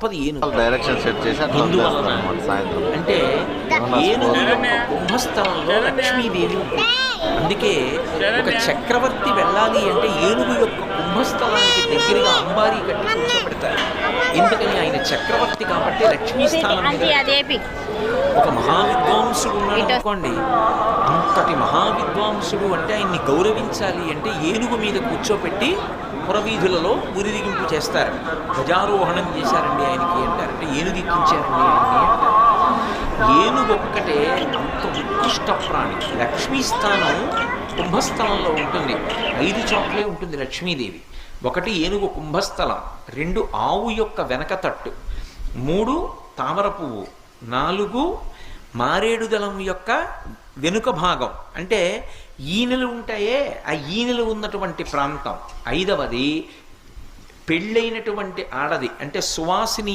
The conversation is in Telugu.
డైరెక్షన్ సెట్ చేసి ఎందువలన సాయంత్రం అంటే ఏనుగు యొక్క కుంభస్థలంలో లక్ష్మీదేవి ఉంటుంది. అందుకే ఒక చక్రవర్తి వెళ్ళాలి అంటే ఏనుగు యొక్క కుంభస్థలానికి దగ్గరగా అంబారీ కట్టి కూర్చోబెడతారు. ఎందుకని ఆయన చక్రవర్తి కాబట్టి లక్ష్మీ స్థానం మీద. ఒక మహావిద్వాంసుడు ఉన్నాడు అనుకోండి, అంతటి మహావిద్వాంసుడు అంటే ఆయన్ని గౌరవించాలి అంటే ఏనుగు మీద కూర్చోపెట్టి పురవీధులలో ఊరిదిగింపు చేస్తారు. ధ్వజారోహణం చేశారండి ఆయనకి అంటారంటే ఏనుగు ఎక్కించారండి ఆయనకి అంటారు. ఏనుగు ఒక్కటే అంత ఉత్కృష్ట ప్రాణి. లక్ష్మీ స్థానం కుంభస్థలంలో ఉంటుంది. 5 చోట్లే ఉంటుంది లక్ష్మీదేవి. 1 ఏనుగు కుంభస్థలం, 2 ఆవు యొక్క వెనక తట్టు, 3 తామర పువ్వు, 4 మారేడు దళం యొక్క వెనుక భాగం అంటే ఈనెలు ఉంటాయే ఆ ఈనెలు ఉన్నటువంటి ప్రాంతం, 5వది పెళ్ళైనటువంటి ఆడది అంటే సువాసిని